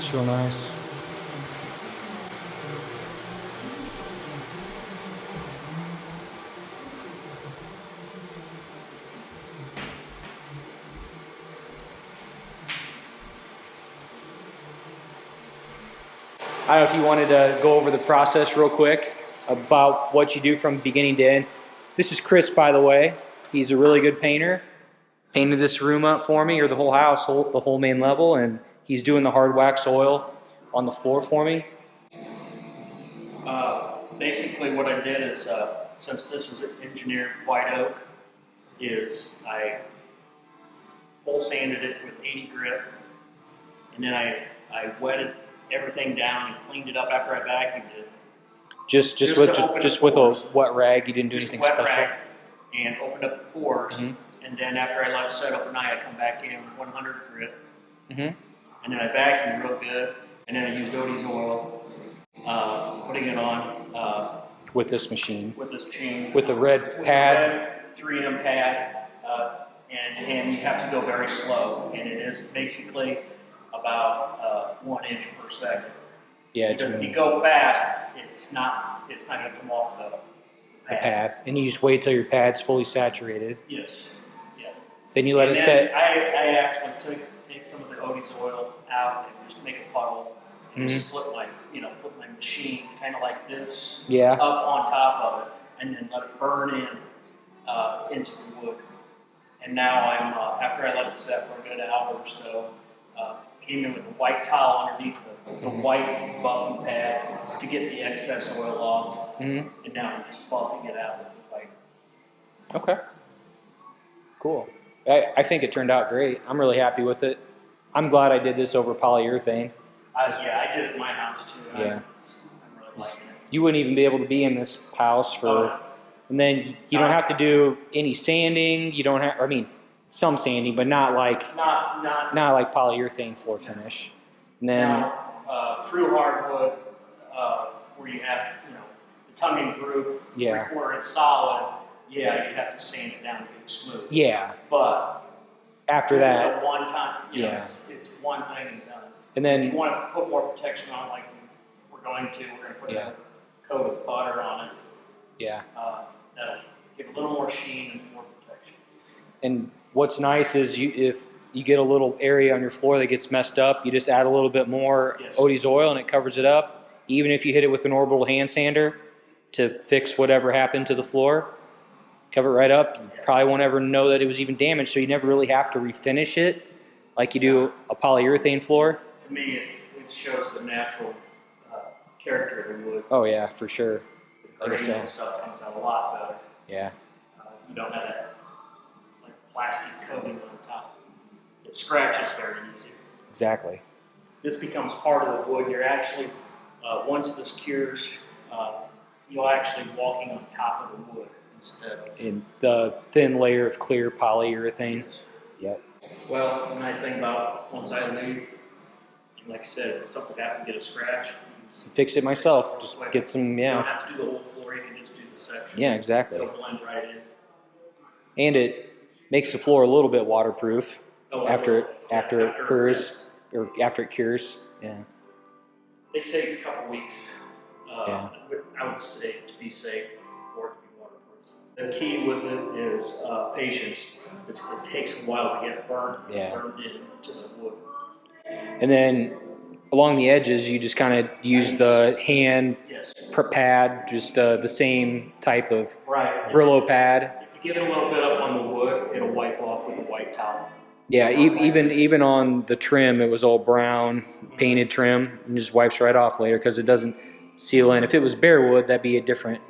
Looks real nice. I don't know if you wanted to go over the process real quick about what you do from beginning to end. This is Chris, by the way. He's a really good painter. Painted this room up for me, or the whole house, the whole main level, and he's doing the Hardwax oil on the floor for me. Basically what I did is, since this is an engineered white oak, is I full sanded it with 80 grit, and then I wetted everything down and cleaned it up after I vacuumed it. Just with a wet rag. You didn't do anything special. Rag, and opened up the pores, and then after I let it set overnight, I come back in with 100 grit, and then I vacuumed real good, and then I used Odis oil, putting it on with this machine. With the red pad. Red 3M pad, and you have to go very slow, and it is basically about 1 inch per second. Yeah, because if you go fast, it's not going to come off the pad. And you just wait till your pad's fully saturated. Yes. Yeah. Then you let it set. I actually take some of the Odis oil out and just make a puddle and just flip my machine kind of like this up on top of it, and then let it burn into the wood. And now I'm after I let it set for a good hour or so, came in with a white towel underneath the white buffing pad to get the excess oil off, and now I'm just buffing it out with the white. Okay. Cool. I think it turned out great. I'm really happy with it. I'm glad I did this over polyurethane. I did it in my house too. Yeah. I'm really liking it. You wouldn't even be able to be in this house for, and then you don't have to do any sanding. You don't have, I mean, some sanding, but not like polyurethane floor finish. And then now, true hardwood, where you have the tongue and groove, 3/4 inch solid. Yeah, you have to sand it down to get it smooth. Yeah. But after that, is a one time. It's one thing and done. And then if you want to put more protection on, like we're going to put a coat of butter on it. Yeah. That'll give a little more sheen and more protection. And what's nice is if you get a little area on your floor that gets messed up, you just add a little bit more Odis oil and it covers it up. Even if you hit it with an orbital hand sander to fix whatever happened to the floor, cover it right up. You probably won't ever know that it was even damaged, so you never really have to refinish it like you do a polyurethane floor. To me, it shows the natural character of the wood. Oh yeah, for sure. The grain and stuff comes out a lot better. Yeah. You don't have that plastic coating on top. It scratches very easy. Exactly. This becomes part of the wood. You're actually, once this cures, you're actually walking on top of the wood instead of in the thin layer of clear polyurethane. Yep. Well, the nice thing about once I leave, like I said, if something happened to get a scratch, fix it myself. Just get some, You don't have to do the whole floor, you can just do the section. Yeah, exactly. It'll blend right in. And it makes the floor a little bit waterproof after it cures. Yeah. They say a couple weeks. I would say to be safe for it to be waterproof. The key with it is patience. It takes a while to get burned into the wood. And then along the edges, you just kind of use the hand pad, just the same type of Brillo pad. If you get a little bit up on the wood, it'll wipe off with a white towel. Yeah, even on the trim, it was all brown painted trim, and just wipes right off later because it doesn't seal in. If it was bare wood, that'd be a different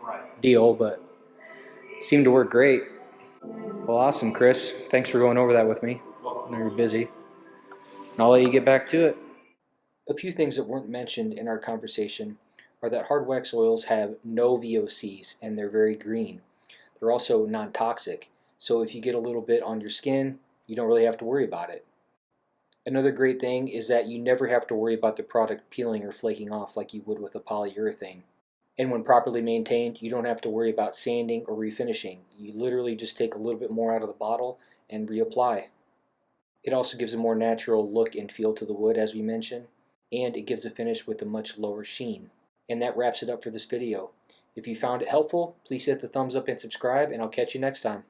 deal, but it seemed to work great. Well, awesome, Chris. Thanks for going over that with me. I know you're busy. And I'll let you get back to it. A few things that weren't mentioned in our conversation are that Hardwax oils have no VOCs and they're very green. They're also non-toxic, so if you get a little bit on your skin, you don't really have to worry about it. Another great thing is that you never have to worry about the product peeling or flaking off like you would with a polyurethane. And when properly maintained, you don't have to worry about sanding or refinishing. You literally just take a little bit more out of the bottle and reapply. It also gives a more natural look and feel to the wood, as we mentioned. and it gives a finish with a much lower sheen. And that wraps it up for this video. If you found it helpful, please hit the thumbs up and subscribe, and I'll catch you next time.